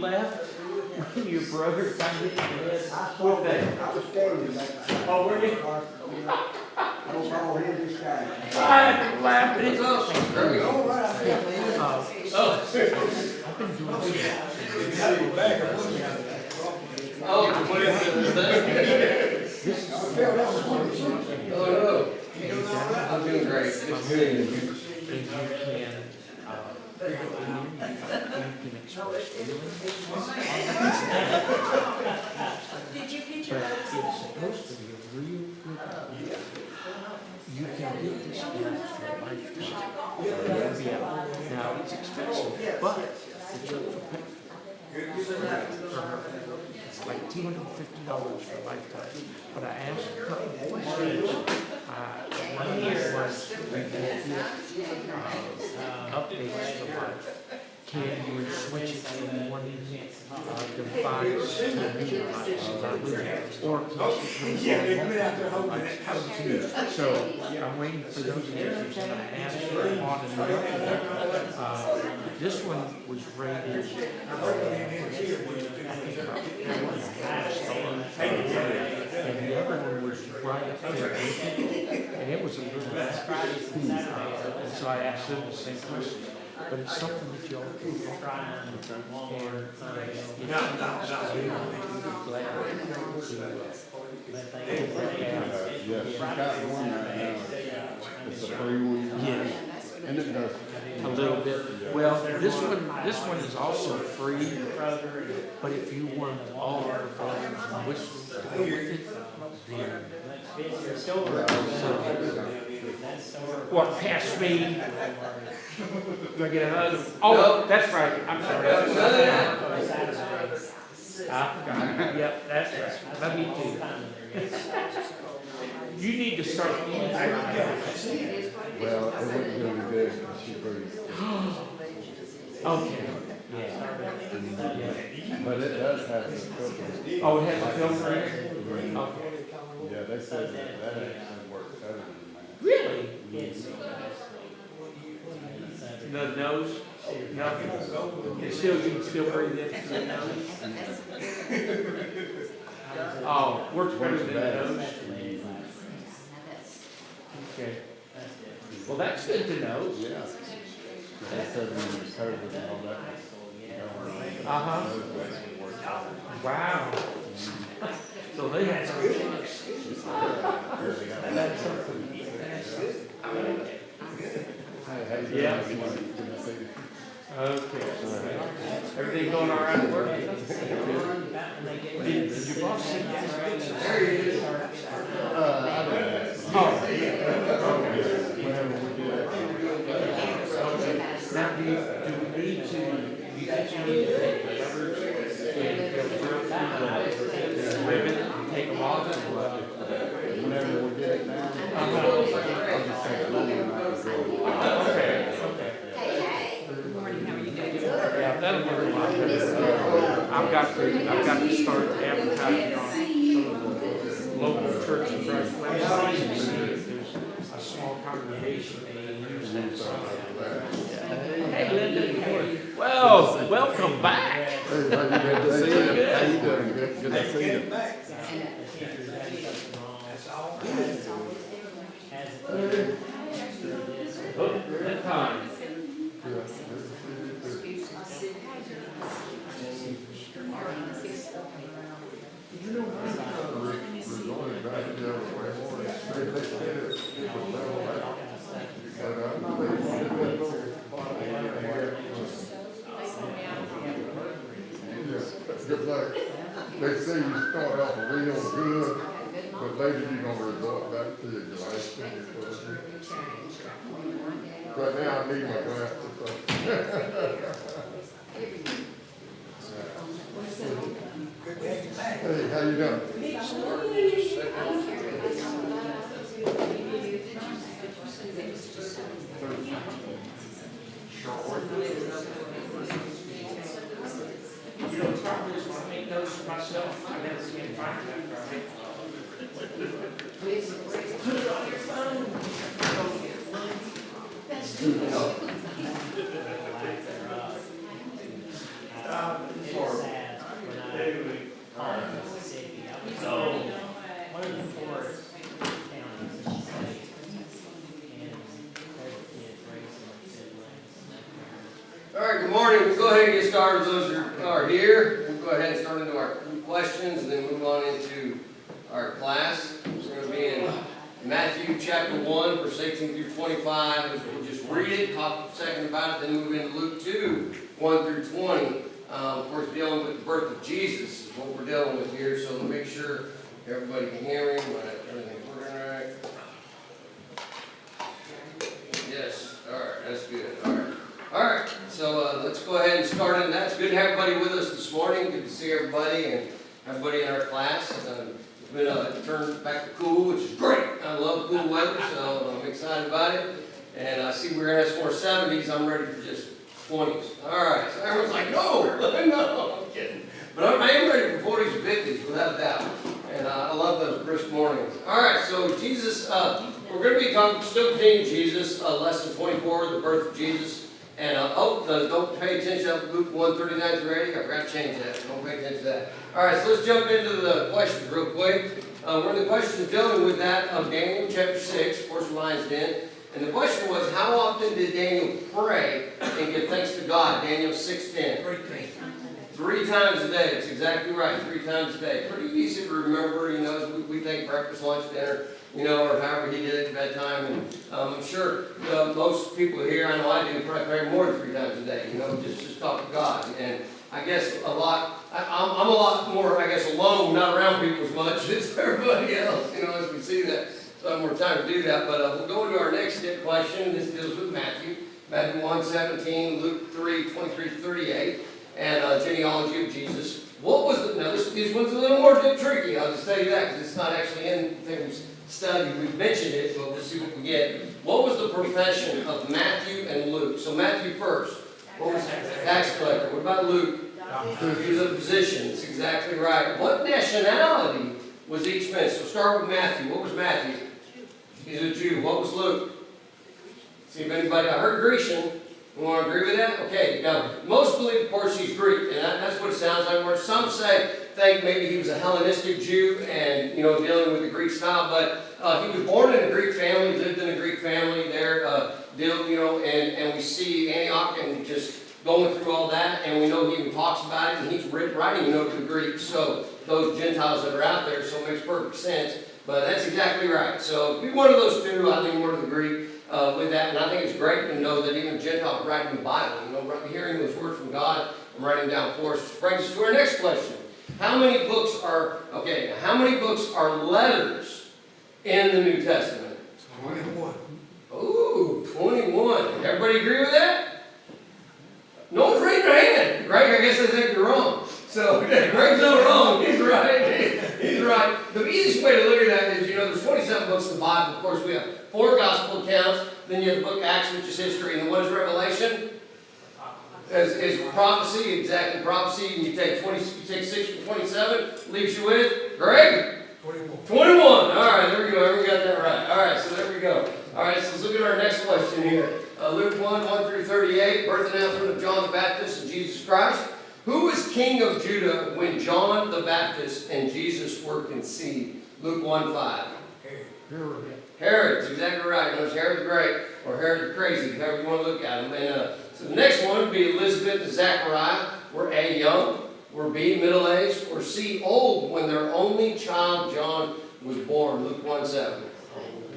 left when your brother kind of hit your head with that? I was standing back. Oh, were you? I was all in this guy. I laughed at it. All right, I feel it. I've been doing Oh, what is this. I felt that was one of the Hello. I'm doing great. It's good. And you can, express feelings. Did you get But your it's supposed to be a real good. You can get this down for a lifetime. Yeah. Now, it's expensive, but the children pay for it. It's like $250 for a lifetime. But I asked a couple of questions. One here was, we can get updates to life. Can you switch it from one device to a new device? Or so I'm waiting for those answers, and I asked for on another. This one was rated, and the other one was right up there with it, and it was a little. And so I asked them the same question. But it's something that y'all can try and it's Yes, you got one right now. It's a free one. Yeah. And it does. A little bit. Well, this one is also free, but if you want all of the photos and whistles to go with it, then. What, pass me? Do I get a hug? Oh, that's right, I'm sorry. I forgot. Yep, that's right. Love you too. You need to start eating. Well, it wouldn't do any good because she breathes. Okay. But it does have the filter. Oh, it has a filter in it? Okay. Yeah, they said that actually works better than that. Really? The nose? No. It's still, you can still breathe in through the nose? Oh, works better than the nose? Okay. Well, that's good to know. Yeah. They said when you're COVID and all that. Uh-huh. Wow. So they had some chance. That's something. Yeah. Okay. Everything going all right at work? Did your boss send you this picture? There he is. I don't know. Oh. Whenever we do that. Now, do we need to, do you think you need to take the covers and go through the ribbon and take them off? Whenever we get it down, I'll just take the money and I'll just go. Okay, okay. Yeah, that'll work a lot better. I've got to start advertising on some of the local churches right websites and see if there's a small congregation that use that song. Hey, Linda. Well, welcome back. Hey, how you doing? How you doing? Good to see you. Good time. Good luck. They say you start off real good, but later you're gonna resort back to your life. Right now I need my glasses. Hey, how you doing? You know, the problem is when I make notes for myself, I never can find that right. Put it on your phone. That's too much. started, those who are here, we'll go ahead and start into our questions and then move on into our class. We're going to be in Matthew chapter 1, verse 18 through 25. We'll just read it, talk a second about it, then move into Luke 2, 1 through 20. Of course, dealing with the birth of Jesus is what we're dealing with here, so make sure everybody can hear me. Everything's working all right. Yes, all right, that's good. All right, so let's go ahead and start in that. It's good to have everybody with us this morning. Good to see everybody and everybody in our class. It's been turned back to cool, which is great. I love cool weather, so I'm excited about it. And I see we're going to have some more 70s. I'm ready for just 20s. All right, so everyone's like, no, no, I'm kidding. But I am ready for 40s and 50s, without a doubt. And I love those brisk mornings. All right, so Jesus, we're going to be still continuing Jesus, lesson 24, the birth of Jesus. And don't pay attention to Luke 1:39 through 80. I forgot to change that. Don't pay attention to that. All right, so let's jump into the questions real quick. We're in the questions dealing with that of Daniel chapter 6, of course, Lion's Den. And the question was, how often did Daniel pray and give thanks to God? Daniel 6:10. 3 times a day. That's exactly right. 3 times a day. Pretty easy to remember, you know, as we take breakfast, lunch, dinner, you know, or however he did it at bedtime. And I'm sure most people here, I know I do, probably pray more than 3 times a day, you know, just talk to God. And I guess I'm a lot more, I guess, alone, not around people as much as everybody else, you know, as we see that. So I have more time to do that. But we'll go into our next question. This deals with Matthew. Matthew 1:17, Luke 3:23-38. And genealogy of Jesus. What was the, now this one's a little more tricky, I'll just tell you that, because it's not actually in the thing we've studied. We've mentioned it, but we'll see what we get. What was the profession of Matthew and Luke? So Matthew first. What was tax collector? What about Luke? He was a physician. That's exactly right. What nationality was each man? So start with Matthew. What was Matthew? He's a Jew. What was Luke? See if anybody, I heard Grecian. You want to agree with that? Okay, now, most believe, of course, he's Greek, and that's what it sounds like. Where some think maybe he was a Hellenistic Jew and, you know, dealing with the Greek style, but he was born in a Greek family, lived in a Greek family there, you know, and we see Antioch and just going through all that, and we know he even talks about it, and he's writing, you know, to the Greeks, so those Gentiles that are out there, so it makes perfect sense, but that's exactly right. So, be one of those two, I think more of the Greek. With that, and I think it's great to know that even Gentiles writing the Bible, you know, hearing those words from God and writing down for us. Which brings us to our next question. How many books are letters in the New Testament? 21. Ooh, 21. Everybody agree with that? No one's raising their hand. Greg, I guess they think you're wrong. So, Greg's not wrong. He's right. He's right. The easiest way to look at that is, you know, there's 27 books in the Bible. Of course, we have 4 gospel accounts. Then you have the book of Acts, which is history. And then what is Revelation? Is prophecy, exactly prophecy. And you take 6 from 27, leaves you with, Greg? 21. All right, there we go. Everyone got that right. All right, so there we go. All right, so let's look at our next question here. Luke 1:1-38, birth announcement of John the Baptist and Jesus Christ. Who was king of Judah when John the Baptist and Jesus were conceived? Luke 1:5. Herod's exactly right. It was Herod the Great or Herod the Crazy, however you want to look at him. And so the next one would be Elizabeth and Zachariah. Were A, young, were B, middle-aged, or C, old when their only child John was born. Luke 1:7.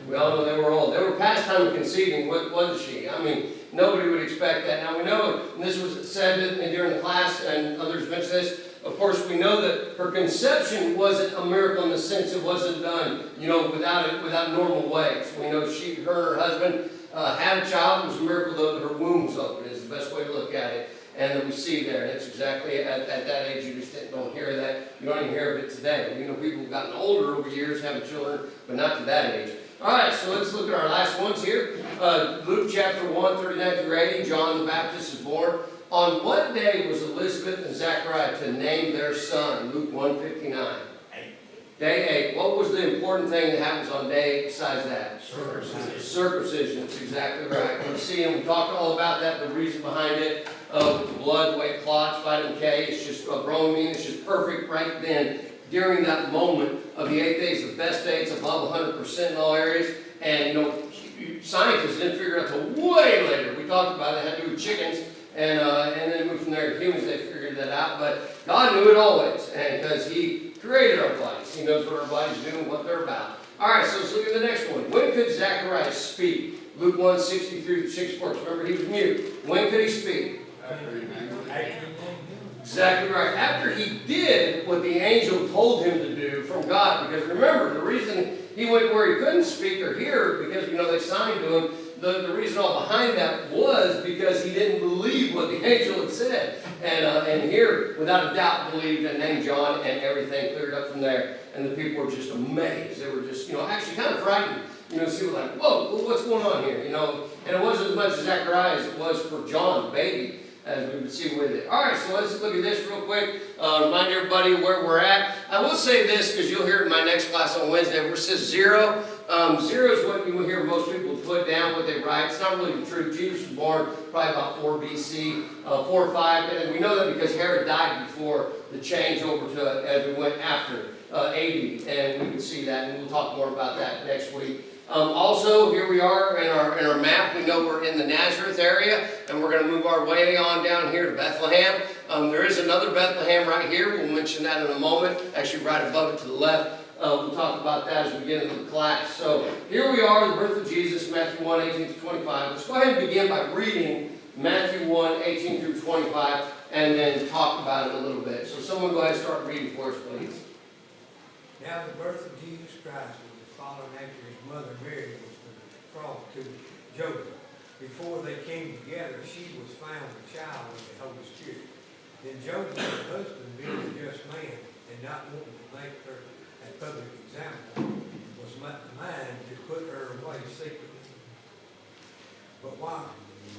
We all know they were old. They were past time of conceiving, wasn't she? I mean, nobody would expect that. Now we know, and this was said during the class, and others mentioned this. Of course, we know that her conception wasn't a miracle in the sense it wasn't done, you know, without normal ways. We know her and her husband had a child. It was a miracle that her womb was open. Is the best way to look at it. And that we see there, and it's exactly at that age. You just don't hear that. You don't even hear of it today. You know, people have gotten older over years, having children, but not to that age. All right, so let's look at our last ones here. Luke chapter 1:39-80. John the Baptist is born. On what day was Elizabeth and Zachariah to name their son? Luke 1:59. Day 8. What was the important thing that happens on day 8 besides that? Circumcision. Circumcision. That's exactly right. We see, and we talked all about that, the reason behind it, with the blood, the way it clots, vitamin K. It's just bromine. It's just perfect right then. During that moment of the 8 days, the best day, it's above 100% in all areas. And, you know, scientists didn't figure it out until way later. We talked about it. It had to do with chickens. And then move from there. Humans, they figured that out, but God knew it always, and because He created our bodies, He knows what our bodies do and what they're about. All right, so let's look at the next one. When could Zacharias speak? Luke 1:63-64. Remember, he was mute. When could he speak? Exactly right. After he did what the angel told him to do from God. Because remember, the reason he went where he couldn't speak or hear, because we know they signed to him, the reason all behind that was because he didn't believe what the angel had said. And here, without a doubt, believed and named John, and everything cleared up from there. And the people were just amazed. They were just, actually kind of frightened. See, like, whoa, what's going on here? And it wasn't as much as Zacharias, it was for John, the baby, as we would see with it. All right, so let's look at this real quick. Remind everybody where we're at. I will say this, because you'll hear it in my next class on Wednesday, where it says 0. 0 is what you will hear most people put down, what they write. It's not really the truth. Jesus was born probably about 4 BC, 4 or 5. And we know that because Herod died before the change over to, as we went after 80. And we can see that, and we'll talk more about that next week. Also, here we are in our map. We know we're in the Nazareth area, and we're going to move our way on down here to Bethlehem. There is another Bethlehem right here. We'll mention that in a moment. Actually, right above it to the left. We'll talk about that as we get into the class. So here we are, the birth of Jesus, Matthew 1:18-25. Let's go ahead and begin by reading Matthew 1:18-25, and then talk about it a little bit. So someone go ahead and start reading for us, please. Now the birth of Jesus Christ was following after his mother Mary was betrothed to Joseph. Before they came together, she was found a child with the Holy Spirit. Then Joseph, her husband, being a just man, and not wanting to make her a public example, was minded to put her away secretly. But while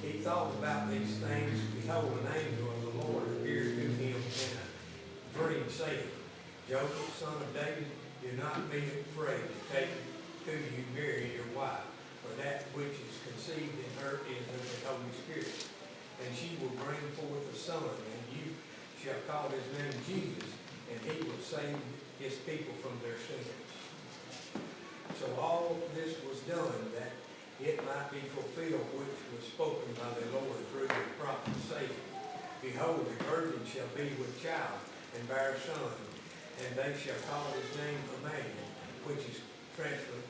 he thought about these things, behold, an angel of the Lord appeared to him in a dream, saying, Joseph, son of David, do not be afraid to take to you Mary, your wife, for that which is conceived in her is of the Holy Spirit. And she will bring forth a son, and you shall call his name Jesus, and he will save his people from their sins. So all this was done that it might be fulfilled which was spoken by the Lord through the prophet, saying, Behold, the virgin shall be with child, and bear a son, and they shall call his name Emmanuel, which is translated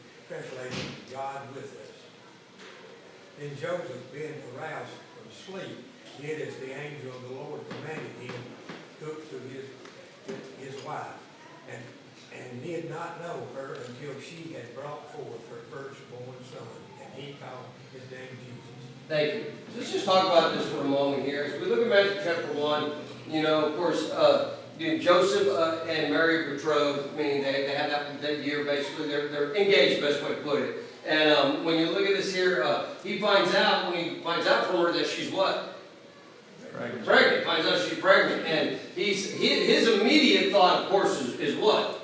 God with us. Then Joseph, being aroused from sleep, did as the angel of the Lord commanded him, took to his wife, and did not know her until she had brought forth her firstborn son, and he called his name Jesus. Thank you. So let's just talk about this for a moment here. As we look at Matthew chapter 1, of course, Joseph and Mary betrothed, meaning they had that year, basically, they're engaged, best way to put it. And when you look at this here, he finds out, when he finds out from her that she's what? Pregnant. Finds out she's pregnant. And his immediate thought, of course, is what?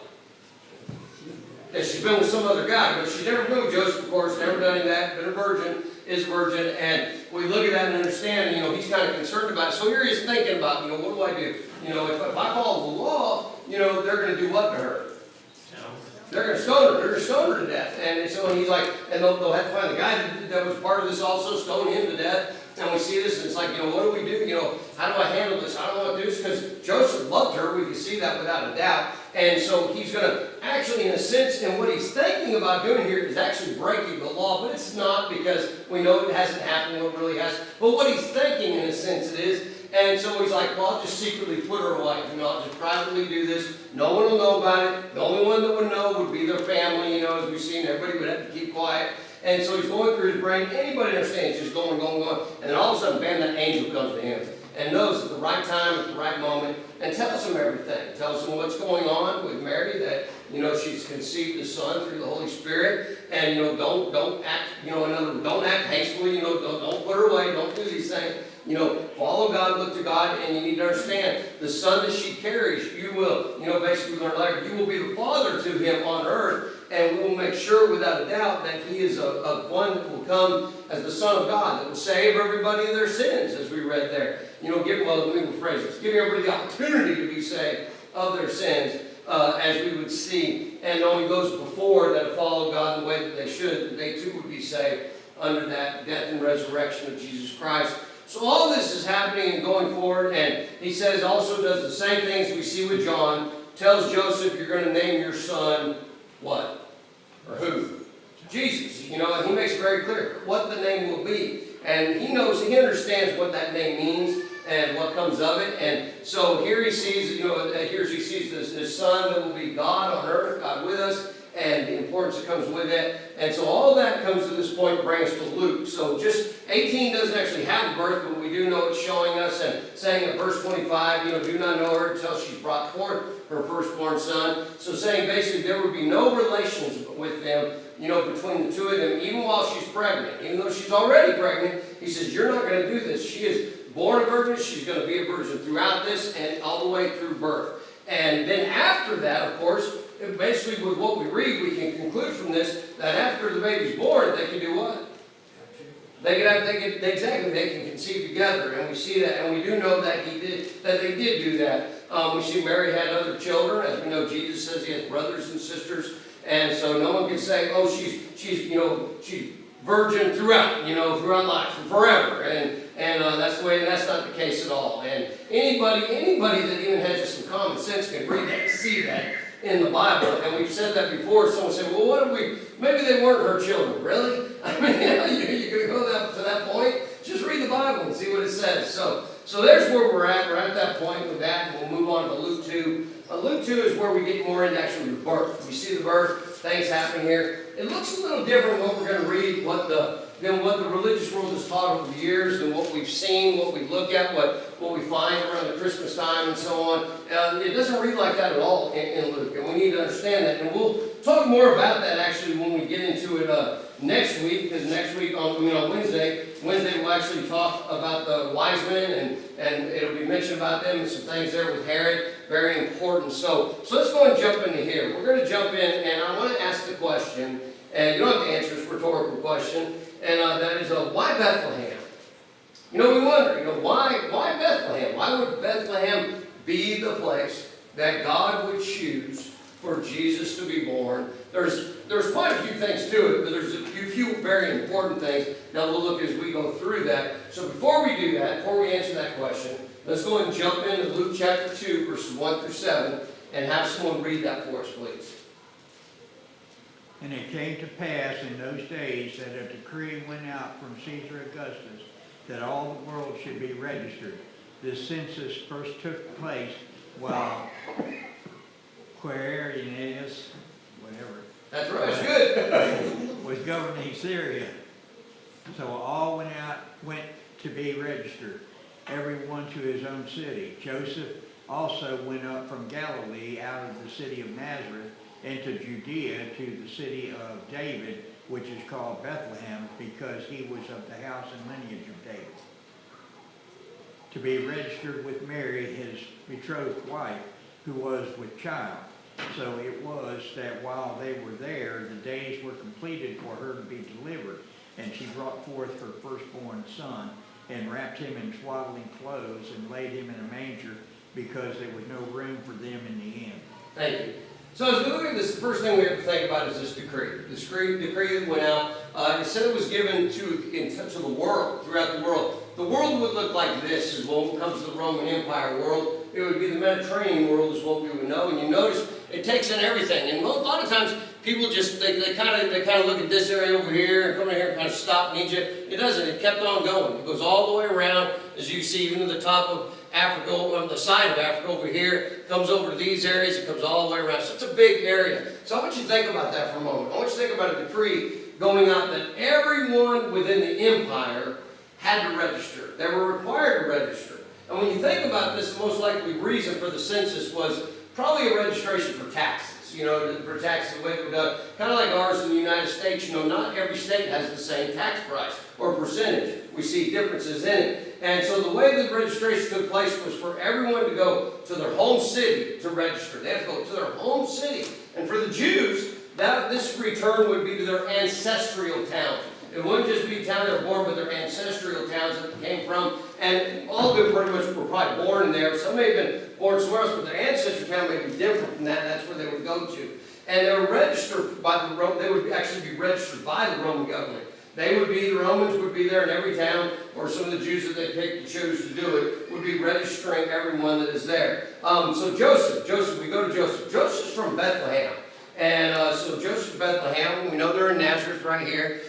That she's been with some other guy. But she's never been with Joseph, of course, never done any of that, been a virgin, is a virgin. And we look at that and understand, he's kind of concerned about it. So here he's thinking about, what do I do? If I follow the law, they're going to do what to her? They're going to stone her. They're going to stone her to death. And so he's like, and they'll have to find the guy that was part of this also, stone him to death. And we see this, and it's like, what do we do? How do I handle this? How do I do this? Because Joseph loved her. We can see that without a doubt. And so he's going to actually, in a sense, and what he's thinking about doing here is actually breaking the law. But it's not, because we know it hasn't happened, what really has. But what he's thinking, in a sense, it is. And so he's like, well, I'll just secretly put her away. I'll just privately do this. No one will know about it. The only one that would know would be their family, as we've seen. Everybody would have to keep quiet. And so he's going through his brain. Anybody understands, just going. And then all of a sudden, bam, that angel comes to him. And knows at the right time, at the right moment, and tells him everything. Tells him what's going on with Mary, that, she's conceived a son through the Holy Spirit. And, don't act, don't act hastily, don't put her away, don't do these things. Follow God, look to God, and you need to understand, the son that she carries, you will, basically learn later, you will be the father to him on earth, and we will make sure without a doubt that he is a one that will come as the Son of God, that will save everybody of their sins, as we read there. Let me rephrase this. Giving everybody the opportunity to be saved of their sins, as we would see, and only those before that follow God the way that they should, that they too would be saved under that death and resurrection of Jesus Christ. So all this is happening and going forward, and he says also does the same things we see with John, tells Joseph, you're going to name your son what? Or who? Jesus. You know, and he makes it very clear what the name will be. And he knows, he understands what that name means and what comes of it. And so here he sees, you know, here he sees this son that will be God on earth, God with us, and the importance that comes with it. And so all that comes to this point, brings to Luke. So just 18 doesn't actually have a birth, but we do know it's showing us and saying in verse 25, you know, do not know her until she brought forth her firstborn son. So saying basically there would be no relations with them, you know, between the two of them, even while she's pregnant. Even though she's already pregnant, he says, you're not going to do this. She is born a virgin. She's going to be a virgin throughout this and all the way through birth. And then after that, of course, basically with what we read, we can conclude from this that after the baby's born, they can do what? They can conceive together, and we see that, and we do know that they did do that. We see Mary had other children, as we know Jesus says he has brothers and sisters, and so no one can say, oh, she's virgin throughout, throughout life, forever, and that's the way. And that's not the case at all. And anybody that even has just some common sense can read that and see that in the Bible. And we've said that before. Someone said, well, what if maybe they weren't her children. Really? I mean, you're going to go to that point? Just read the Bible and see what it says. So there's where we're at. We're at that point with that. And we'll move on to Luke 2. Luke 2 is where we get more into actually the birth. We see the birth, things happen here. It looks a little different what we're going to read, than what the religious world has taught over the years, than what we've seen, what we look at, what we find around the Christmas time and so on. It doesn't read like that at all in Luke, and we need to understand that. And we'll talk more about that actually when we get into it next week, because next week on Wednesday we'll actually talk about the wise men, and it'll be mentioned about them and some things there with Herod, very important. So let's go and jump into here. We're going to jump in, and I want to ask the question, and you don't have to answer this rhetorical question, and that is, why Bethlehem? We wonder, why Bethlehem? Why would Bethlehem be the place that God would choose for Jesus to be born? There's quite a few things to it, but there's a few very important things that we'll look as we go through that. So before we do that, before we answer that question, let's go and jump into Luke chapter 2, verses 1 through 7, and have someone read that for us, please. And it came to pass in those days that a decree went out from Caesar Augustus that all the world should be registered. This census first took place while Quirinius, whatever. That's right, it's good. Was governing Syria. So all went to be registered, everyone to his own city. Joseph also went up from Galilee out of the city of Nazareth into Judea to the city of David, which is called Bethlehem, because he was of the house and lineage of David, to be registered with Mary, his betrothed wife, who was with child. So it was that while they were there, the days were completed for her to be delivered, and she brought forth her firstborn son, and wrapped him in swaddling clothes, and laid him in a manger, because there was no room for them in the inn. Thank you. So as we look at this, the first thing we have to think about is this decree. This decree that went out, it said it was given to the world, throughout the world. The world would look like this is when it comes to the Roman Empire world. It would be the Mediterranean world is what we would know. And you notice it takes in everything. And a lot of times people just, they kind of look at this area over here and come in here and kind of stop in Egypt. It doesn't. It kept on going. It goes all the way around, as you see, even to the top of Africa, on the side of Africa over here, comes over to these areas, it comes all the way around. So it's a big area. So I want you to think about that for a moment. I want you to think about a decree going out that everyone within the empire had to register. They were required to register. And when you think about this, the most likely reason for the census was probably a registration for taxes. For taxes, the way it was done. Kind of like ours in the United States, not every state has the same tax price or percentage. We see differences in it. And so the way the registration took place was for everyone to go to their home city to register. They had to go to their home city. And for the Jews, this return would be to their ancestral towns. It wouldn't just be town they were born, but their ancestral towns that they came from. And all of them pretty much were probably born in there. Some may have been born somewhere else, but their ancestral town may be different from that. That's where they would go to. And they were registered by they would actually be registered by the Roman government. They would be, the Romans would be there in every town, or some of the Jews that they picked to choose to do it, would be registering everyone that is there. So Joseph, we go to Joseph. Joseph's from Bethlehem. And so Joseph, Bethlehem, we know they're in Nazareth right here.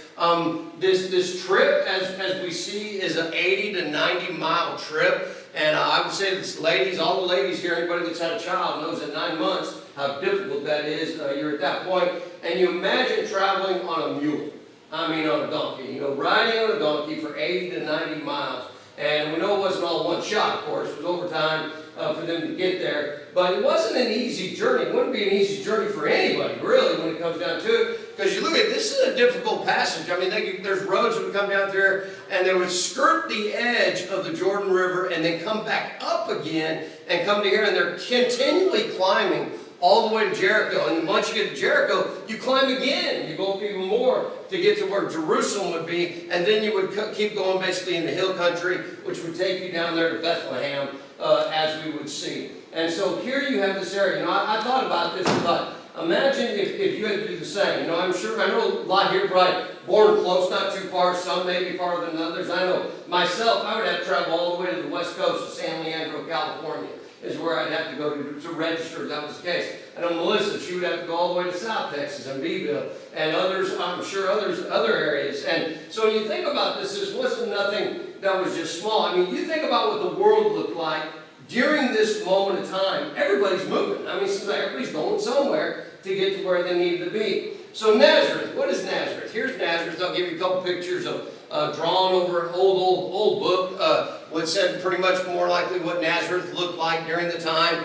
This trip, as we see, is an 80 to 90 mile trip. And I would say this, ladies, all the ladies here, anybody that's had a child knows at 9 months how difficult that is. You're at that point. And you imagine traveling on a mule. I mean on a donkey. You know, riding on a donkey for 80 to 90 miles. And we know it wasn't all one shot, of course. It was overtime for them to get there. But it wasn't an easy journey. It wouldn't be an easy journey for anybody, really, when it comes down to it. Because you look at this is a difficult passage. I mean, there's roads that would come down there, and they would skirt the edge of the Jordan River and then come back up again and come to here, and they're continually climbing all the way to Jericho. And once you get to Jericho, you climb again. You go up even more to get to where Jerusalem would be, and then you would keep going basically in the hill country, which would take you down there to Bethlehem, as we would see. And so here you have this area. You know, I thought about this and thought, imagine if you had to do the same. You know, I know a lot here probably born close, not too far, some maybe farther than others. I know myself, I would have to travel all the way to the west coast of San Leandro, California, is where I'd have to go to register if that was the case. I know Melissa, she would have to go all the way to South Texas and Beeville, and others, I'm sure other areas. And so when you think about this wasn't nothing that was just small. I mean, you think about what the world looked like during this moment of time. Everybody's moving. I mean, it seems like everybody's going somewhere to get to where they need to be. So Nazareth, what is Nazareth? Here's Nazareth. I'll give you a couple pictures of drawn over an old book. What said pretty much more likely what Nazareth looked like during the time.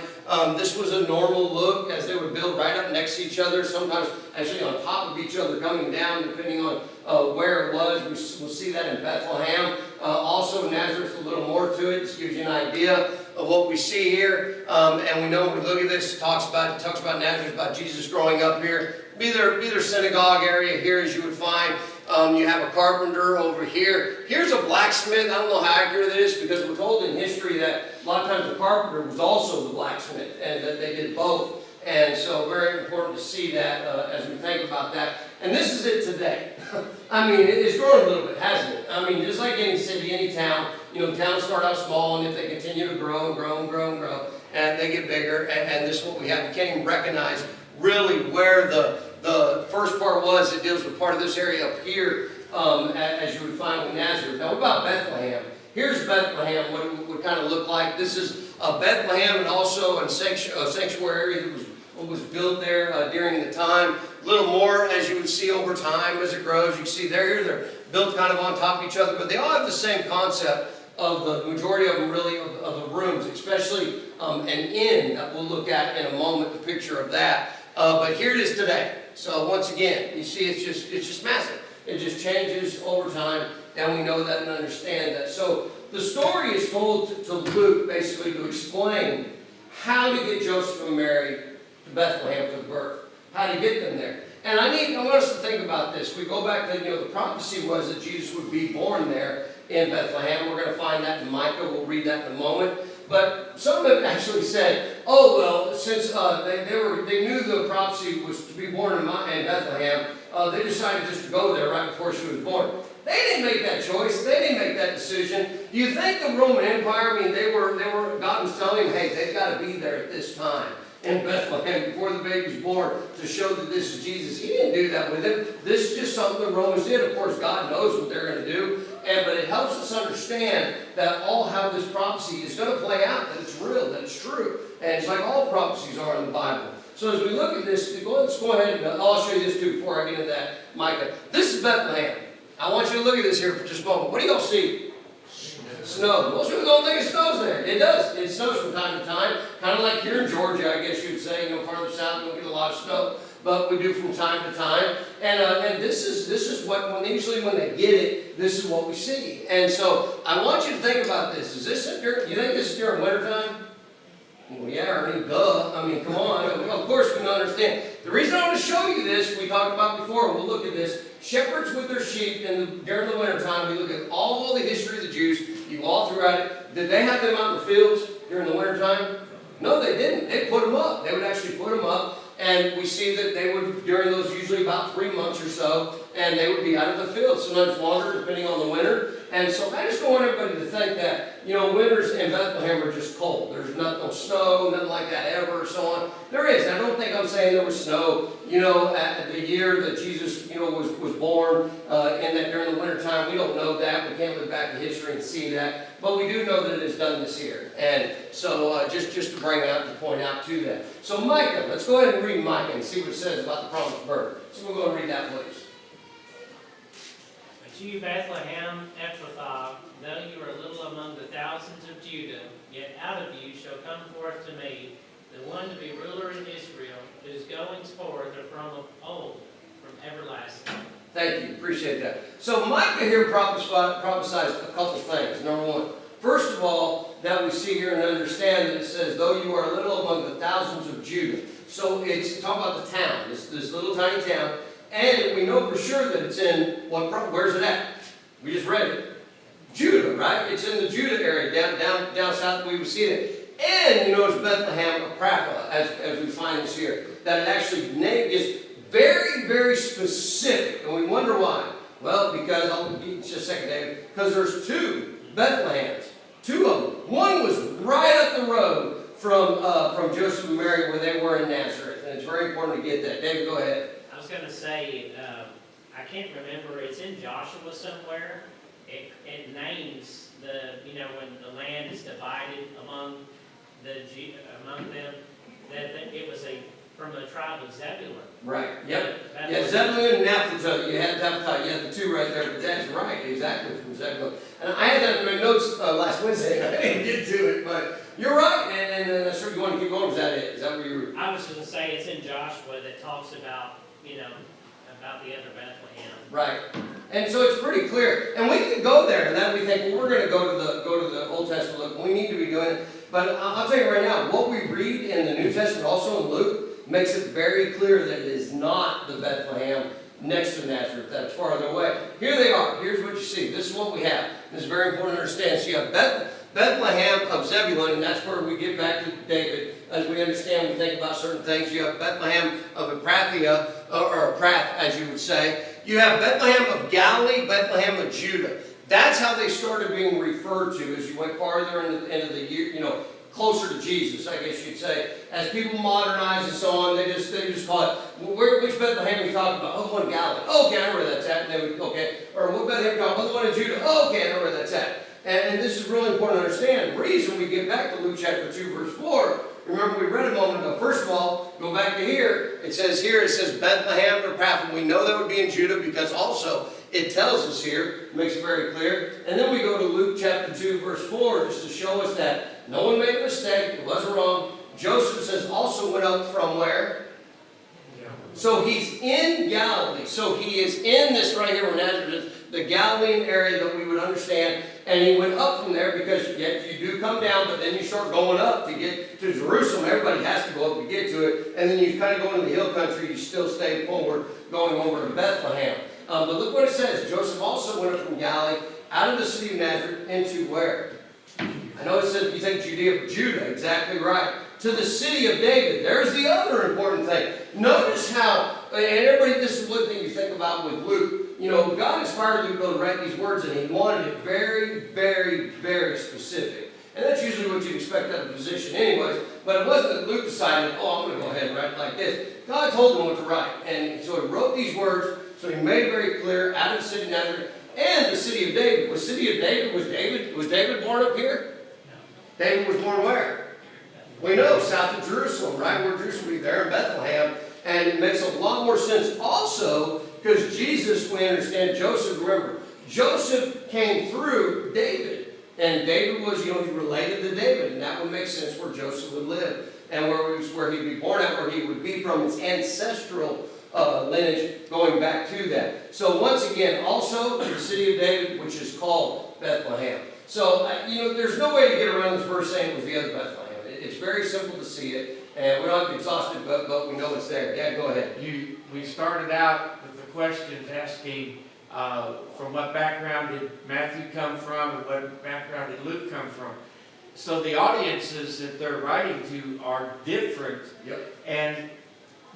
This was a normal look as they would build right up next to each other, sometimes actually on top of each other, coming down depending on where it was. We'll see that in Bethlehem. Also Nazareth, a little more to it. This gives you an idea of what we see here. And we know when we look at this, it talks about Nazareth, about Jesus growing up here. Be their synagogue area here, as you would find. You have a carpenter over here. Here's a blacksmith. I don't know how accurate it is, because we're told in history that a lot of times the carpenter was also the blacksmith, and that they did both. And so very important to see that as we think about that. And this is it today. I mean, it's grown a little bit, hasn't it? I mean, just like any city, any town, you know, towns start out small, and if they continue to grow and grow and grow and grow, and they get bigger, and this is what we have. You can't even recognize really where the first part was. It deals with part of this area up here, as you would find with Nazareth. Now, what about Bethlehem? Here's Bethlehem, what it would kind of look like. This is Bethlehem, and also a sanctuary area that was built there during the time. A little more, as you would see over time as it grows. You can see they're built kind of on top of each other, but they all have the same concept of the majority of them really of the rooms, especially an inn that we'll look at in a moment, the picture of that. But here it is today. So once again, you see it's just massive. It just changes over time, and we know that and understand that. So the story is told to Luke basically to explain how to get Joseph and Mary to Bethlehem for the birth, how to get them there. And I want us to think about this. We go back to, the prophecy was that Jesus would be born there in Bethlehem. We're going to find that in Micah. We'll read that in a moment. But some have actually said, oh, well, since they knew the prophecy was to be born in Bethlehem, they decided just to go there right before she was born. They didn't make that choice. They didn't make that decision. You think the Roman Empire, God was telling them, hey, they've got to be there at this time in Bethlehem before the baby's born to show that this is Jesus. He didn't do that with him. This is just something the Romans did. Of course, God knows what they're going to do. But it helps us understand that how this prophecy is going to play out, that it's real, that it's true. And it's like all prophecies are in the Bible. So as we look at this, let's go ahead and I'll show you this too before I get into that, Micah. This is Bethlehem. I want you to look at this here for just a moment. What do y'all see? Snow. Most people don't think it snows there. It does. It snows from time to time. Kind of like here in Georgia, I guess you'd say. Farther south, we don't get a lot of snow. But we do from time to time. And this is what, usually when they get it, this is what we see. And so I want you to think about this. You think this is during wintertime? Well, yeah, duh. Come on. Of course we don't understand. The reason I want to show you this, we talked about before, we'll look at this. Shepherds with their sheep during the wintertime, we look at all the history of the Jews, you go all throughout it. Did they have them out in the fields during the wintertime? No, they didn't. They put them up. They would actually put them up. And we see that they would, during those usually about 3 months or so, and they would be out of the field, sometimes longer depending on the winter. And so I just don't want everybody to think that, winters in Bethlehem are just cold. There's no snow, nothing like that ever, so on. There is. I don't think I'm saying there was snow, at the year that Jesus, was born, and that during the winter time. We don't know that. We can't look back in history and see that. But we do know that it is done this year. And so just to point out to that. So Micah, let's go ahead and read Micah and see what it says about the promised birth. So we'll go and read that, please. But you, Bethlehem Ephrathah, though you are little among the thousands of Judah, yet out of you shall come forth to me the one to be ruler in Israel, whose goings forth are from of old, from everlasting. Thank you. Appreciate that. So Micah here prophesies a couple things. Number one, first of all, that we see here and understand that it says, though you are little among the thousands of Judah. So it's talking about the town, this little tiny town. And we know for sure that it's in, where's it at? We just read it. Judah, right? It's in the Judah area, down south, we would see it. And you notice Bethlehem Ephrathah, as we find this here. That it actually is very, very specific. And we wonder why. Well, because, I'll give you just a second, David. Because there's 2 Bethlehems. 2 of them. One was right up the road from Joseph and Mary where they were in Nazareth. And it's very important to get that. David, go ahead. I was going to say, I can't remember, it's in Joshua somewhere. It names when the land is divided among them, that it was from the tribe of Zebulun. Right, yep. Yeah, Zebulun and Naphtali. You had Naphtali, you had the 2 right there, but that's right, exactly, from Zebulun. And I had that in my notes last Wednesday, I didn't get to it, but you're right, and I'm sure you want to keep going, is that it? Is that where you were? I was going to say it's in Joshua that talks about, about the other Bethlehem. Right. And so it's pretty clear. And we could go there, and then we think, well, we're going to go to the Old Testament. Look, we need to be doing it. But I'll tell you right now, what we read in the New Testament, also in Luke, makes it very clear that it is not the Bethlehem next to Nazareth. That's farther away. Here they are. Here's what you see. This is what we have. This is very important to understand. So you have Bethlehem of Zebulun, and that's where we get back to David. As we understand, we think about certain things. You have Bethlehem of Ephrathah, or Ephrath, as you would say. You have Bethlehem of Galilee, Bethlehem of Judah. That's how they started being referred to as you went farther into the year, closer to Jesus, I guess you'd say. As people modernize and so on, they just call it, which Bethlehem are you talking about? Oh, the one in Galilee. Oh, okay, I know where that's at. And they would, okay. Or what Bethlehem are you talking about? Oh, the one in Judah. Oh, okay, I know where that's at. And this is really important to understand. The reason we get back to Luke chapter 2, verse 4, remember we read a moment ago. First of all, go back to here. It says Bethlehem or Ephrathah. We know that would be in Judah because also it tells us here, makes it very clear. And then we go to Luke chapter 2, verse 4, just to show us that no one made a mistake. It wasn't wrong. Joseph says also went up from where? So he's in Galilee. So he is in this right here where Nazareth is, the Galilean area that we would understand. And he went up from there because you do come down, but then you start going up to get to Jerusalem. Everybody has to go up to get to it. And then you kind of go into the hill country. You still stay forward, going over to Bethlehem. But look what it says. Joseph also went up from Galilee, out of the city of Nazareth, into where? I know it says you think Judea, Judah, exactly right. To the city of David. There's the other important thing. Notice how, and everybody, this is one thing you think about with Luke. God inspired Luke to write these words, and he wanted it very, very, very specific. And that's usually what you'd expect out of a physician anyways. But it wasn't that Luke decided, oh, I'm going to go ahead and write it like this. God told him what to write. And so he wrote these words. So he made it very clear, out of the city of Nazareth and the city of David. Was David born up here? No. David was born where? We know, south of Jerusalem, right? Where Jerusalem would be there in Bethlehem. And it makes a lot more sense also because Jesus, we understand, Joseph, remember, Joseph came through David. And David was, he related to David. And that would make sense where Joseph would live. And where he'd be born at, where he would be from, his ancestral lineage going back to that. So once again, also to the city of David, which is called Bethlehem. So, there's no way to get around this verse saying it was the other Bethlehem. It's very simple to see it, and we don't have to be exhausted, but we know it's there. Dad, go ahead. We started out with the questions asking from what background did Matthew come from and what background did Luke come from. So the audiences that they're writing to are different. Yep. And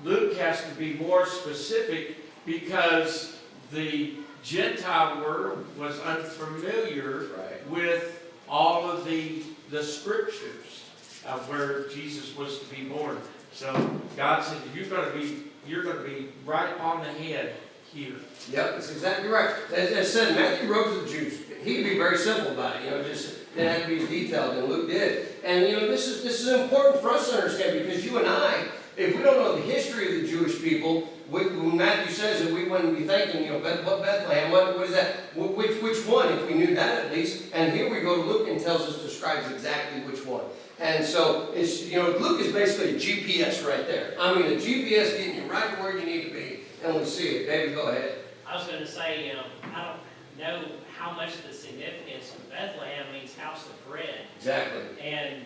Luke has to be more specific because the Gentile world was unfamiliar Right. with all of the scriptures of where Jesus was to be born. So God said, you're going to be right on the head here. Yep, that's exactly right. As said, Matthew wrote to the Jews. He could be very simple about it, just didn't have to be as detailed, and Luke did. And this is important for us to understand, because you and I, if we don't know the history of the Jewish people, when Matthew says that we wouldn't be thinking, what Bethlehem, what is that? Which one, if we knew that at least? And here we go to Luke and describes exactly which one. And so it's Luke is basically a GPS right there. I mean, a GPS getting you right to where you need to be, and we see it. David, go ahead. I was going to say, I don't know how much the significance of Bethlehem means house of bread. Exactly. And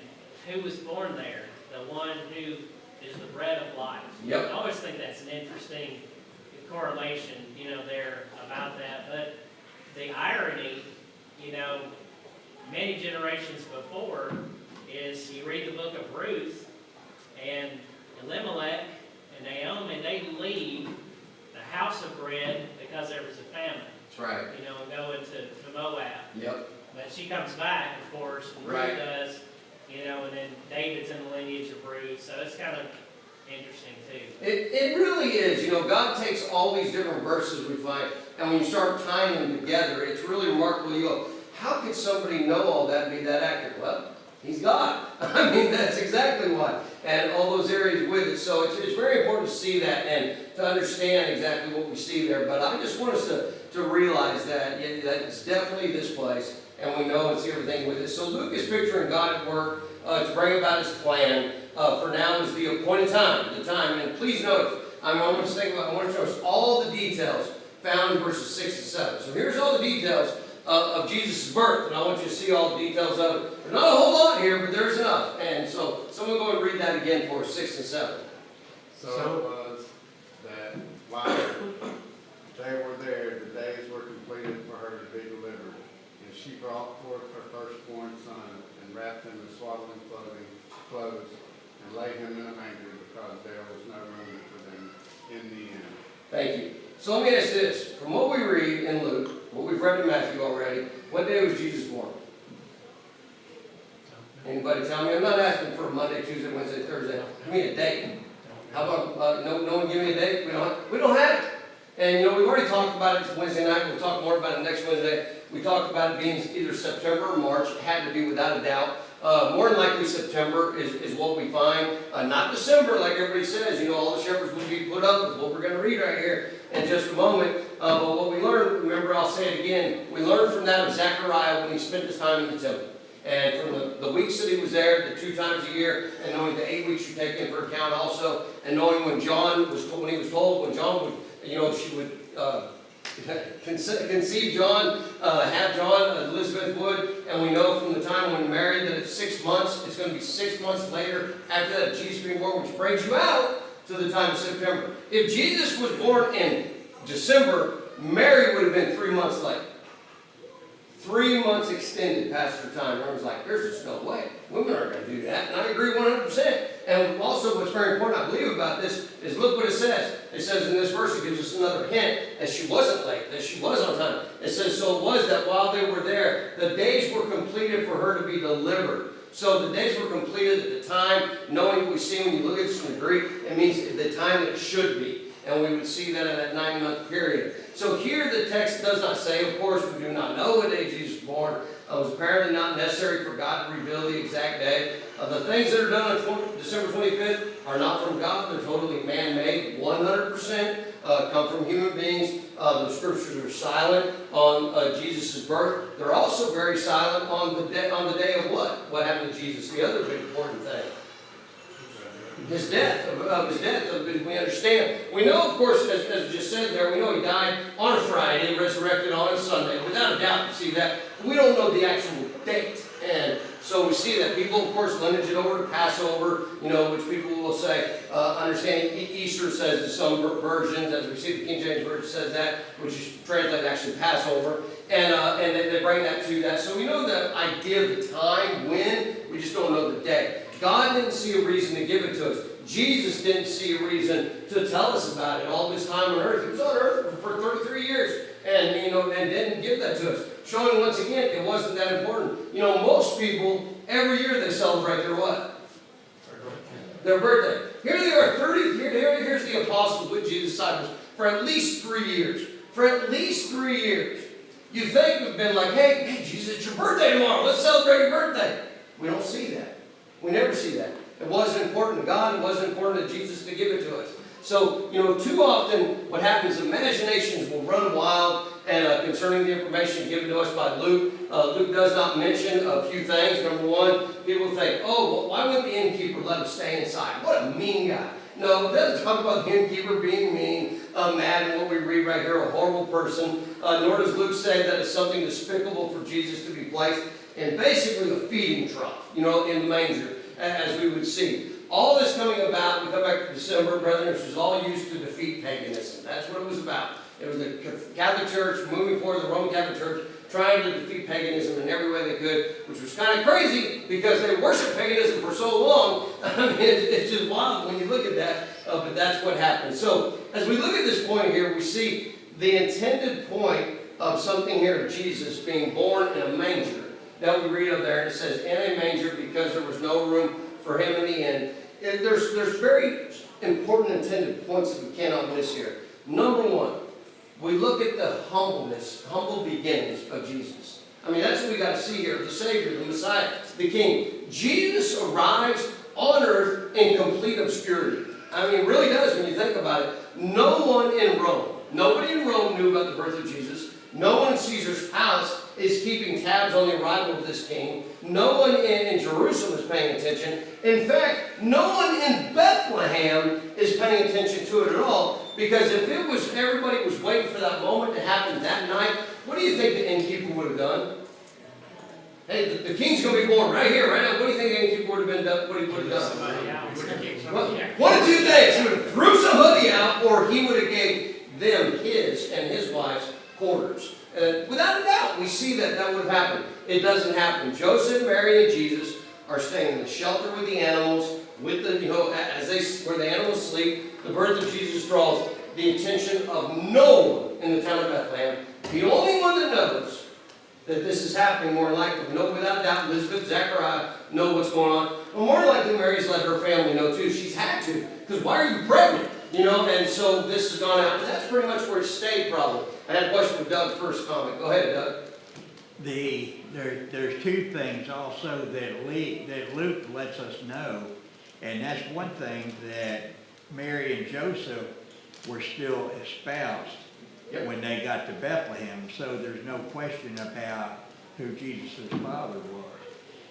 who was born there? The one who is the bread of life. Yep. I always think that's an interesting correlation, there about that. But the irony, many generations before, is you read the book of Ruth, and Elimelech and Naomi, they leave the house of bread because there was a famine. That's right. And go into Moab. Yep. But she comes back, of course, and Right. Ruth does, and then David's in the lineage of Ruth, so it's kind of interesting too. It really is. God takes all these different verses we find, and when you start tying them together, it's really remarkable. You go, how could somebody know all that and be that accurate? Well, He's God. I mean, that's exactly why. And all those areas with it. So it's very important to see that and to understand exactly what we see there. But I just want us to realize that it's definitely this place, and we know it's everything with it. So Luke is picturing God at work to bring about His plan. For now is the appointed time, the time. And please notice, I want to show us all the details found in verses 6 and 7. So here's all the details of Jesus' birth, and I want you to see all the details of it. There's not a whole lot here, but there's enough. And so someone go and read that again for us, 6 and 7. So it was that while they were there, the days were completed for her to be delivered. And she brought forth her firstborn son, and wrapped him in swaddling clothes, and laid him in a manger, because there was no room for them in the inn. Thank you. So let me ask this. From what we read in Luke, what we've read in Matthew already, what day was Jesus born? Anybody tell me? I'm not asking for Monday, Tuesday, Wednesday, Thursday. Give me a date. How about, no one give me a date? We don't have it. And we've already talked about it Wednesday night. We'll talk more about it next Wednesday. We talked about it being either September or March. It had to be without a doubt. More than likely September is what we find. Not December, like everybody says. All the shepherds will be put up with what we're going to read right here in just a moment. But what we learned, remember, I'll say it again, we learned from that of Zechariah when he spent his time in the temple. And from the weeks that he was there, the 2 times a year, and knowing the 8 weeks you take in for account also, and knowing when John was told, when John would, she would conceive John, have John, Elizabeth would, and we know from the time when married that it's 6 months. It's going to be 6 months later after that Jesus being born, which brings you out to the time of September. If Jesus was born in December, Mary would have been 3 months late. 3 months extended past her time. Everyone's like, there's just no way. Women aren't going to do that. And I agree 100%. And also what's very important, I believe, about this is look what it says. It says in this verse, it gives us another hint that she wasn't late, that she was on time. It says, so it was that while they were there, the days were completed for her to be delivered. So the days were completed at the time, knowing what we see when you look at this in the Greek, it means the time that it should be. And we would see that in that 9-month period. So here the text does not say, of course, we do not know what day Jesus was born. It was apparently not necessary for God to reveal the exact day. The things that are done on December 25th are not from God. They're totally man-made, 100%, come from human beings. The scriptures are silent on Jesus' birth. They're also very silent on the day of what? What happened to Jesus? The other big important thing. His death, we understand. We know, of course, as just said there, we know he died on a Friday, resurrected on a Sunday. Without a doubt, we see that. We don't know the actual date. And so we see that people, of course, lineage it over to Passover, which people will say, understanding Easter says in some versions, as we see the King James Version says that, which is translated actually Passover. And they bring that to that. So we know the idea of the time, when, we just don't know the day. God didn't see a reason to give it to us. Jesus didn't see a reason to tell us about it all this time on earth. He was on earth for 33 years and, and didn't give that to us. Showing once again, it wasn't that important. Most people, every year they celebrate their what? Their birthday. Here they are, here's the apostles with Jesus' disciples for at least 3 years. For at least 3 years. You think we've been like, hey, Jesus, it's your birthday tomorrow. Let's celebrate your birthday. We don't see that. We never see that. It wasn't important to God. It wasn't important to Jesus to give it to us. So, too often what happens, imaginations will run wild and concerning the information given to us by Luke. Luke does not mention a few things. Number one, people think, oh, well, why wouldn't the innkeeper let him stay inside? What a mean guy. No, it doesn't talk about the innkeeper being mean, mad, and what we read right here, a horrible person. Nor does Luke say that it's something despicable for Jesus to be placed in basically a feeding trough, in the manger, as we would see. All this coming about, we come back to December, brethren, this was all used to defeat paganism. That's what it was about. It was the Catholic Church moving forward, the Roman Catholic Church, trying to defeat paganism in every way they could, which was kind of crazy because they worshiped paganism for so long. I mean, it's just wild when you look at that, but that's what happened. So, as we look at this point here, we see the intended point of something here, Jesus being born in a manger. That we read up there, and it says, in a manger, because there was no room for him in the inn. There's very important intended points that we cannot miss here. Number one, we look at the humble beginnings of Jesus. I mean, that's what we got to see here. The Savior, the Messiah, the King. Jesus arrives on earth in complete obscurity. I mean, it really does when you think about it. No one in Rome, nobody in Rome knew about the birth of Jesus. No one in Caesar's palace is keeping tabs on the arrival of this king. No one in Jerusalem is paying attention. In fact, no one in Bethlehem is paying attention to it at all. Because if it was everybody was waiting for that moment to happen that night, what do you think the innkeeper would have done? Hey, the king's going to be born right here, right now. What do you think the innkeeper would have been done? What he would have done? One of two things. He would have threw some hoodie out, or he would have gave them his and his wife's quarters. Without a doubt, we see that would have happened. It doesn't happen. Joseph, Mary, and Jesus are staying in the shelter with the animals, with the where the animals sleep. The birth of Jesus draws the attention of no one in the town of Bethlehem. The only one that knows that this is happening, more likely, without a doubt, Elizabeth, Zechariah know what's going on. But more likely, Mary's let her family know too. She's had to, because why are you pregnant? And so this has gone out. And that's pretty much where it stayed, probably. I had a question with Doug's first comment. Go ahead, Doug. There's two things also that Luke lets us know, and that's one thing, that Mary and Joseph were still espoused when they got to Bethlehem, so there's no question about who Jesus' father was.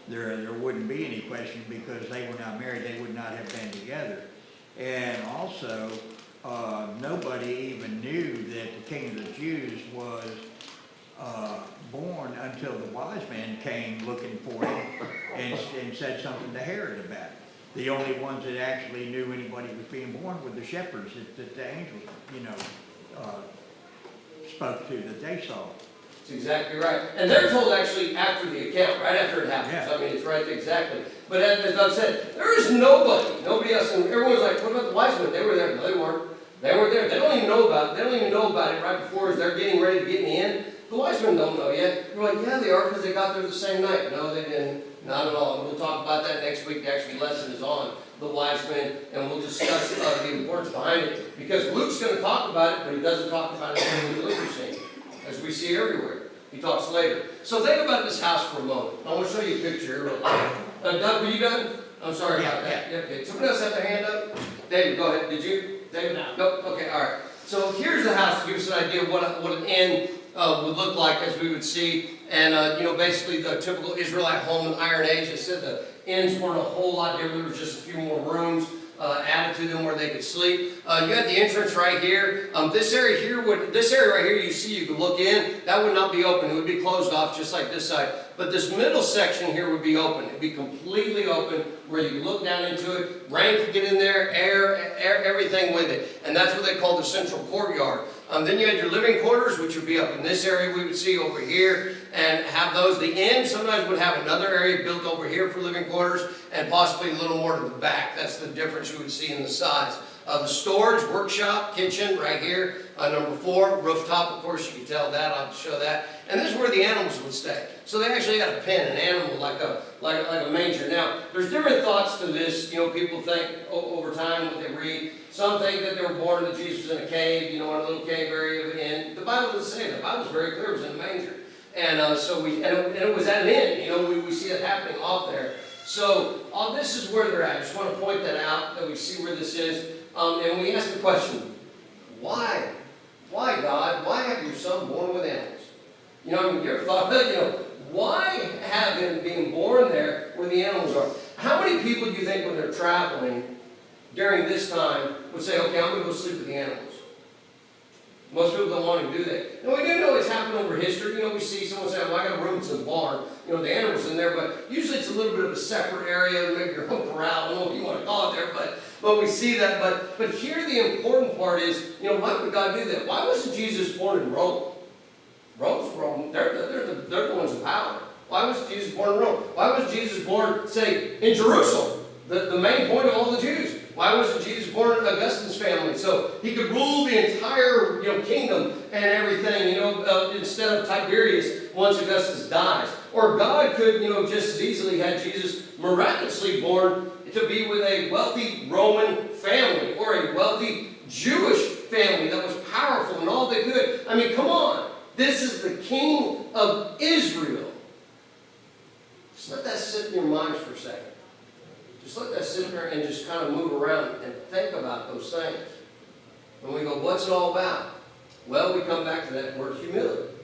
There wouldn't be any question because they were not married, they would not have been together. And also, nobody even knew that the King of the Jews was born until the wise men came looking for him and said something to Herod about it. The only ones that actually knew anybody was being born were the shepherds that the angels, spoke to, that they saw. That's exactly right. And they're told actually after the account, right after it happens. Yeah. I mean, it's right exactly. But as Doug said, there is nobody else. And everyone's like, what about the wise men? They were there. No, they weren't. They weren't there. They don't even know about it. They don't even know about it right before as they're getting ready to get in the inn. The wise men don't know yet. They're like, yeah, they are because they got there the same night. No, they didn't. Not at all. And we'll talk about that next week. The actual lesson is on the wise men, and we'll discuss the importance behind it. Because Luke's going to talk about it, but he doesn't talk about it in the literature scene, as we see everywhere. He talks later. So think about this house for a moment. I want to show you a picture here real quick. Doug, were you done? I'm sorry about that. Yeah, okay. Somebody else have their hand up? David, go ahead. Did you? David? No. Nope. Okay, all right. So here's the house to give us an idea of what an inn would look like as we would see. And, basically the typical Israelite home in the Iron Age. I said the inns weren't a whole lot different. There was just a few more rooms added to them where they could sleep. You had the entrance right here. This area right here you see, you could look in. That would not be open. It would be closed off just like this side. But this middle section here would be open. It would be completely open where you could look down into it. Rain could get in there, air, everything with it. And that's what they call the central courtyard. Then you had your living quarters, which would be up in this area we would see over here, and have those. The inn sometimes would have another area built over here for living quarters, and possibly a little more to the back. That's the difference you would see in the size. The storage, workshop, kitchen right here. Number 4, rooftop, of course, you can tell that. I'll show that. And this is where the animals would stay. So they actually had a pen, an animal like a manger. Now, there's different thoughts to this. You know, people think over time what they read. Some think that they were born that Jesus was in a cave, you know, in a little cave area. And the Bible doesn't say that. The Bible's very clear. It was in a manger. And and it was at an inn. You know, we see it happening off there. So this is where they're at. I just want to point that out, that we see where this is. And we ask the question, why? Why, God? Why have your son born with animals? You know, I mean, you ever thought about, you know, why have him being born there where the animals are? How many people do you think when they're traveling during this time would say, okay, I'm going to go sleep with the animals? Most people don't want to do that. And we do know it's happened over history. You know, we see someone say, well, I got a room in the barn. You know, the animals in there, but usually it's a little bit of a separate area, maybe your home corral, I don't know what you want to call it there, but we see that. But here the important part is, you know, why would God do that? Why wasn't Jesus born in Rome? Rome, they're the ones in power. Why was Jesus born in Rome? Why was Jesus born, say, in Jerusalem, the main point of all the Jews? Why wasn't Jesus born in Augustine's family? So he could rule the entire, you know, kingdom and everything, you know, instead of Tiberius once Augustus dies. Or God could, you know, just as easily had Jesus miraculously born to be with a wealthy Roman family or a wealthy Jewish family that was powerful and all they could. I mean, come on. This is the King of Israel. Just let that sit in your minds for a second. Just let that sit there and just kind of move around and think about those things. And we go, what's it all about? Well, we come back to that word humility,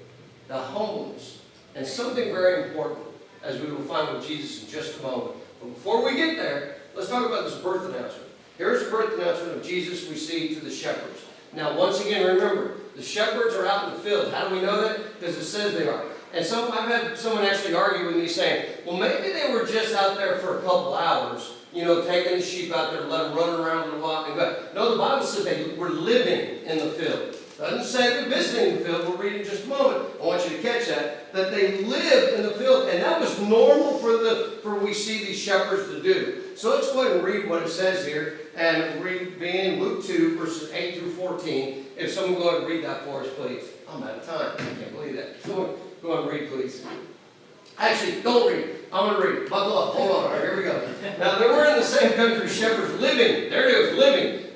the humbleness, and something very important, as we will find with Jesus in just a moment. But before we get there, let's talk about this birth announcement. Here's the birth announcement of Jesus we see to the shepherds. Now, once again, remember, the shepherds are out in the field. How do we know that? Because it says they are. And I've had someone actually argue with me saying, well, maybe they were just out there for a couple hours, you know, taking the sheep out there, let them run around and walk and go. No, the Bible says they were living in the field. It doesn't say they're visiting the field. We'll read in just a moment. I want you to catch that they lived in the field. And that was normal for we see these shepherds to do. So let's go ahead and read what it says here. And read beginning Luke 2, verses 8 through 14. If someone go ahead and read that for us, please. I'm out of time. I can't believe that. Someone go ahead and read, please. Actually, don't read. I'm going to read. Buckle up. Hold on. All right, here we go. Now, there were in the same country shepherds living. There it is,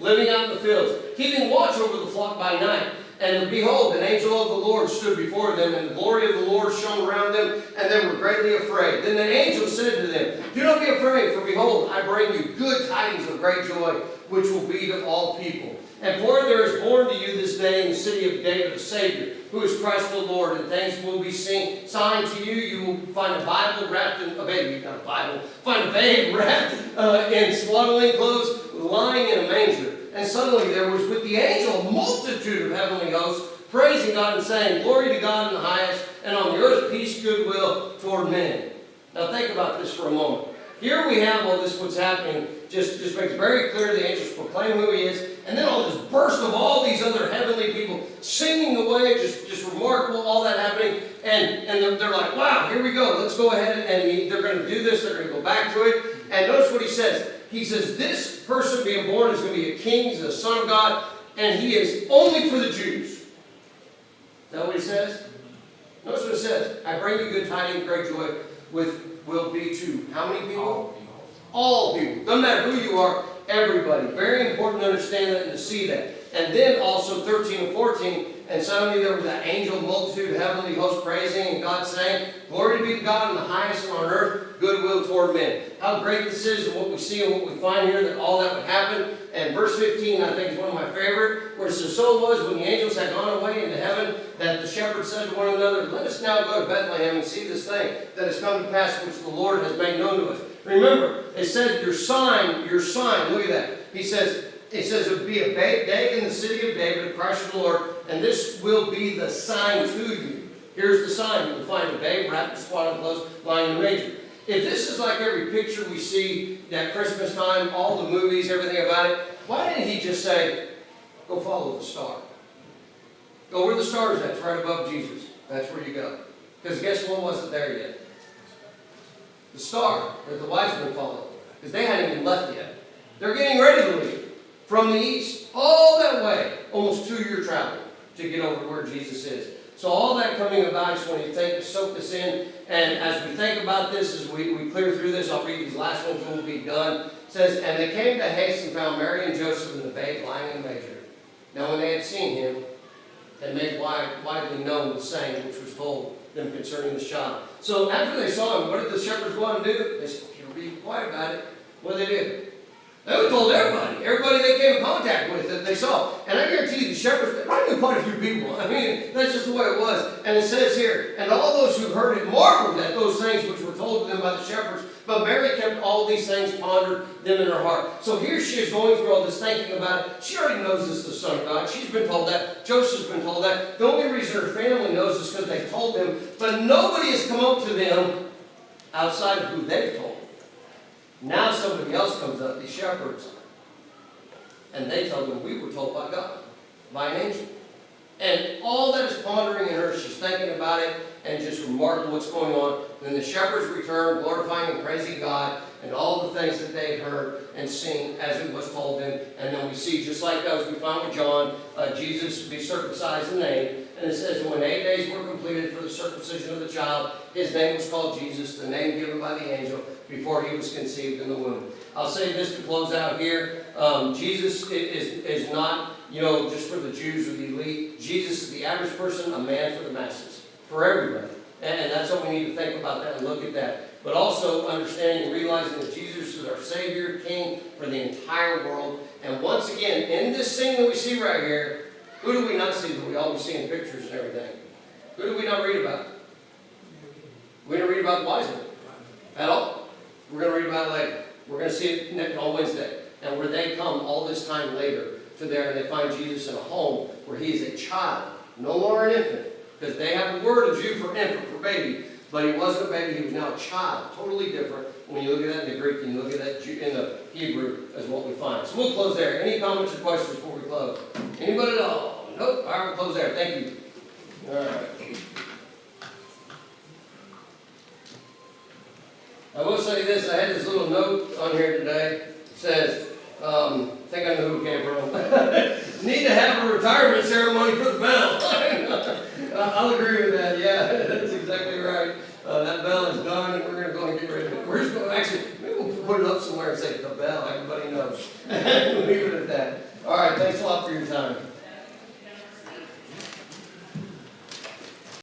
living out in the fields, keeping watch over the flock by night. And behold, an angel of the Lord stood before them, and the glory of the Lord shone around them, and they were greatly afraid. Then the angel said to them, do not be afraid, for behold, I bring you good tidings of great joy, which will be to all people. And for there is born to you this day in the city of David a Savior, who is Christ the Lord, and things will be seen. Signed to you, you will find a Bible wrapped in, a baby, not a Bible, find a babe wrapped in swaddling clothes, lying in a manger. And suddenly there was with the angel a multitude of heavenly hosts, praising God and saying, glory to God in the highest, and on the earth peace, goodwill toward men. Now think about this for a moment. Here we have all this, what's happening, just makes very clear the angels proclaim who he is, and then all this burst of all these other heavenly people singing away, just remarkable, all that happening, and they're like, wow, here we go, let's go ahead, and they're going to do this, they're going to go back to it, and notice what he says. He says, this person being born is going to be a king, he's the Son of God, and he is only for the Jews. Is that what he says? Notice what it says. I bring you good tidings, great joy, will be to how many people? All people. Doesn't matter who you are, everybody. Very important to understand that and to see that. And then also 13 and 14, and suddenly there was that angel multitude, heavenly host praising, and God saying, glory be to God in the highest and on earth, goodwill toward men. How great this is, and what we see and what we find here, that all that would happen. And verse 15, I think, is one of my favorite, where it says, so it was when the angels had gone away into heaven, that the shepherds said to one another, let us now go to Bethlehem and see this thing that has come to pass, which the Lord has made known to us. Remember, it said, your sign, look at that. It says it would be a babe in the city of David, Christ the Lord, and this will be the sign to you. Here's the sign. You will find a babe wrapped in swaddling clothes, lying in a manger. If this is like every picture we see at Christmas time, all the movies, everything about it, why didn't he just say, go follow the star? Go where the star is at, it's right above Jesus. That's where you go. Because guess what wasn't there yet? The star that the wise men followed. because they hadn't even left yet. They're getting ready to leave from the east, all that way, almost 2-year travel to get over to where Jesus is. So all that coming about, I just want you to soak this in. And as we think about this, as we clear through this, I'll read these last ones and we'll be done. It says, and they came to haste and found Mary and Joseph and the babe lying in the manger. Now when they had seen him, and made widely known the saying which was told them concerning the child. So after they saw him, what did the shepherds go on to do? They said, okay, be quiet about it. What did they do? They told everybody they came in contact with that they saw. And I guarantee you the shepherds, I knew quite a few people. I mean, that's just the way it was. And it says here, and all those who heard it marveled at those things which were told to them by the shepherds. But Mary kept all these things, pondered them in her heart. So here she is going through all this, thinking about it. She already knows this is the Son of God. She's been told that. Joseph's been told that. The only reason her family knows this is because they told them. But nobody has come up to them outside of who they've told. Now somebody else comes up, these shepherds, and they tell them, we were told by God, by an angel. And all that is pondering in her, she's thinking about it, and just remarkable what's going on. Then the shepherds returned, glorifying and praising God, and all the things that they had heard and seen as it was told them. And then we see, just like as we find with John, Jesus be circumcised in name. And it says, when 8 days were completed for the circumcision of the child, his name was called Jesus, the name given by the angel before he was conceived in the womb. I'll say this to close out here. Jesus is not, just for the Jews or the elite. Jesus is the average person, a man for the masses, for everybody. And that's what we need to think about that and look at that. But also understanding and realizing that Jesus is our Savior, King for the entire world. And once again, in this scene that we see right here, who do we not see that we always see in pictures and everything? Who do we not read about? We don't read about the wise men at all. We're going to read about it later. We're going to see it on Wednesday. And where they come all this time later to there and they find Jesus in a home where he is a child, no longer an infant. Because they have the word of Jew for infant, for baby. But he wasn't a baby, he was now a child. Totally different when you look at that in the Greek and you look at that in the Hebrew as what we find. So we'll close there. Any comments or questions before we close? Anybody at all? Nope. All right, we'll close there. Thank you. All right. I will say this. I had this little note on here today. It says, I think I know who it came from. Need to have a retirement ceremony for the bell. I'll agree with that. Yeah, that's exactly right. That bell is done, and we're going to go and get rid of it. We're just going to actually, maybe we'll put it up somewhere and say the bell. Everybody knows. Leave it at that. All right. Thanks a lot for your time.